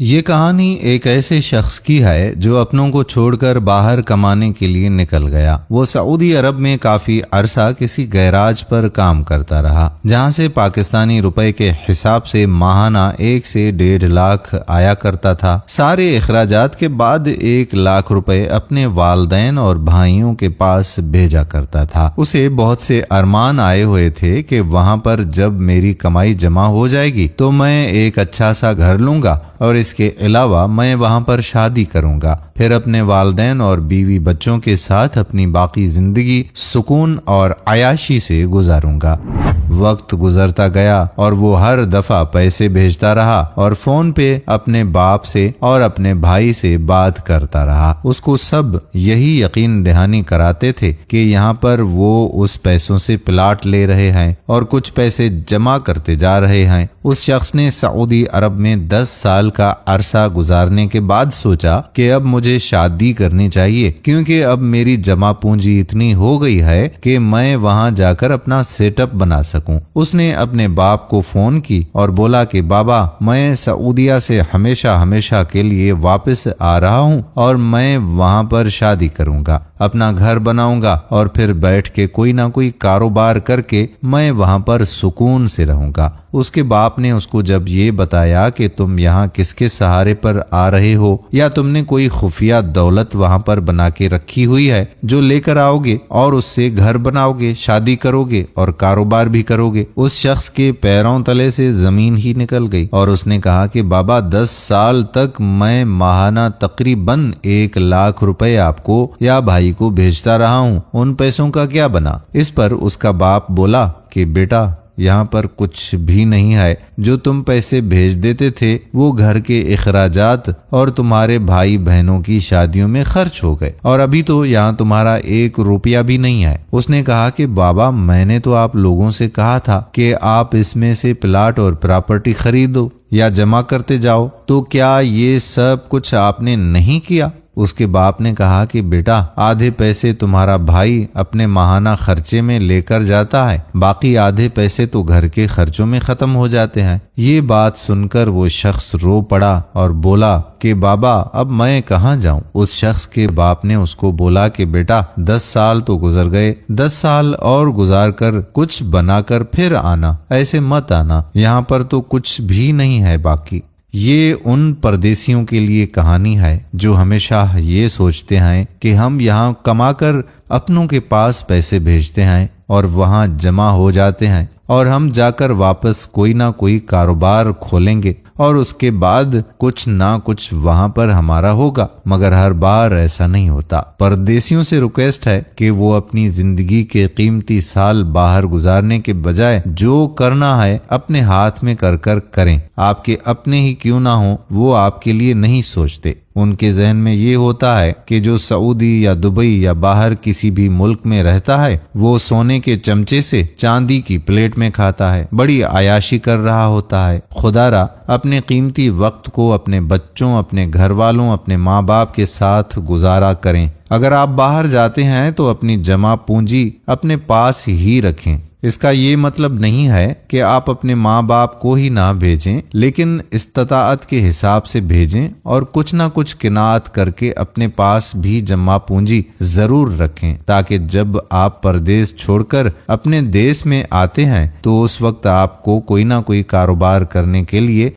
یہ کہانی ایک ایسے شخص کی ہے جو اپنوں کو چھوڑ کر باہر کمانے کے لیے نکل گیا۔ وہ سعودی عرب میں کافی عرصہ کسی گیراج پر کام کرتا رہا، جہاں سے پاکستانی روپے کے حساب سے ماہانہ 1 سے 1.5 لاکھ آیا کرتا تھا۔ سارے اخراجات کے بعد 1 لاکھ روپے اپنے والدین اور بھائیوں کے پاس بھیجا کرتا تھا۔ اسے بہت سے ارمان آئے ہوئے تھے کہ وہاں پر جب میری کمائی جمع ہو جائے گی تو میں ایک اچھا سا گھر لوں گا اور اس کے علاوہ میں وہاں پر شادی کروں گا، پھر اپنے والدین اور بیوی بچوں کے ساتھ اپنی باقی زندگی سکون اور عیاشی سے گزاروں گا۔ وقت گزرتا گیا اور وہ ہر دفعہ پیسے بھیجتا رہا اور فون پہ اپنے باپ سے اور اپنے بھائی سے بات کرتا رہا۔ اس کو سب یہی یقین دہانی کراتے تھے کہ یہاں پر وہ اس پیسوں سے پلاٹ لے رہے ہیں اور کچھ پیسے جمع کرتے جا رہے ہیں۔ اس شخص نے سعودی عرب میں 10 سال کا عرصہ گزارنے کے بعد سوچا کہ اب مجھے شادی کرنی چاہیے، کیونکہ اب میری جمع پونجی اتنی ہو گئی ہے کہ میں وہاں جا کر اپنا سیٹ اپ بنا سکوں۔ اس نے اپنے باپ کو فون کی اور بولا کہ بابا، میں سعودیہ سے ہمیشہ کے لیے واپس آ رہا ہوں اور میں وہاں پر شادی کروں گا، اپنا گھر بناؤں گا اور پھر بیٹھ کے کوئی نہ کوئی کاروبار کر کے میں وہاں پر سکون سے رہوں گا۔ اس کے باپ نے اس کو جب یہ بتایا کہ تم یہاں کس کے سہارے پر آ رہے ہو، یا تم نے کوئی خفیہ دولت وہاں پر بنا کے رکھی ہوئی ہے جو لے کر آؤ گے اور اس سے گھر بناؤ گے، شادی کرو گے اور کاروبار بھی کرو گے، اس شخص کے پیروں تلے سے زمین ہی نکل گئی اور اس نے کہا کہ بابا، 10 سال تک میں ماہانہ تقریباً 1 لاکھ روپے آپ کو یا بھائی کو بھیجتا رہا ہوں، ان پیسوں کا کیا بنا؟ اس پر اس کا باپ بولا کہ بیٹا، یہاں پر کچھ بھی نہیں ہے، جو تم پیسے بھیج دیتے تھے وہ گھر کے اخراجات اور تمہارے بھائی بہنوں کی شادیوں میں خرچ ہو گئے، اور ابھی تو یہاں تمہارا 1 روپیہ بھی نہیں ہے۔ اس نے کہا کہ بابا، میں نے تو آپ لوگوں سے کہا تھا کہ آپ اس میں سے پلاٹ اور پراپرٹی خریدو یا جمع کرتے جاؤ، تو کیا یہ سب کچھ آپ نے نہیں کیا؟ اس کے باپ نے کہا کہ بیٹا، آدھے پیسے تمہارا بھائی اپنے ماہانہ خرچے میں لے کر جاتا ہے، باقی آدھے پیسے تو گھر کے خرچوں میں ختم ہو جاتے ہیں۔ یہ بات سن کر وہ شخص رو پڑا اور بولا کہ بابا، اب میں کہاں جاؤں؟ اس شخص کے باپ نے اس کو بولا کہ بیٹا، 10 سال تو گزر گئے، 10 سال اور گزار کر کچھ بنا کر پھر آنا، ایسے مت آنا، یہاں پر تو کچھ بھی نہیں ہے باقی۔ یہ ان پردیسیوں کے لیے کہانی ہے جو ہمیشہ یہ سوچتے ہیں کہ ہم یہاں کما کر اپنوں کے پاس پیسے بھیجتے ہیں اور وہاں جمع ہو جاتے ہیں، اور ہم جا کر واپس کوئی نہ کوئی کاروبار کھولیں گے اور اس کے بعد کچھ نہ کچھ وہاں پر ہمارا ہوگا، مگر ہر بار ایسا نہیں ہوتا۔ پردیسیوں سے ریکویسٹ ہے کہ وہ اپنی زندگی کے قیمتی سال باہر گزارنے کے بجائے جو کرنا ہے اپنے ہاتھ میں کر کریں۔ آپ کے اپنے ہی کیوں نہ ہوں، وہ آپ کے لیے نہیں سوچتے۔ ان کے ذہن میں یہ ہوتا ہے کہ جو سعودی یا دبئی یا باہر کسی بھی ملک میں رہتا ہے وہ سونے کے چمچے سے چاندی کی پلیٹ میں کھاتا ہے، بڑی عیاشی کر رہا ہوتا ہے۔ خدا را اپنے قیمتی وقت کو اپنے بچوں، اپنے گھر والوں، اپنے ماں باپ کے ساتھ گزارا کریں۔ اگر آپ باہر جاتے ہیں تو اپنی جمع پونجی اپنے پاس ہی رکھیں۔ اس کا یہ مطلب نہیں ہے کہ آپ اپنے ماں باپ کو ہی نہ بھیجیں، لیکن استطاعت کے حساب سے بھیجیں اور کچھ نہ کچھ قناعت کر کے اپنے پاس بھی جمع پونجی ضرور رکھیں، تاکہ جب آپ پردیس چھوڑ کر اپنے دیس میں آتے ہیں تو اس وقت آپ کو کوئی نہ کوئی کاروبار کرنے کے لیے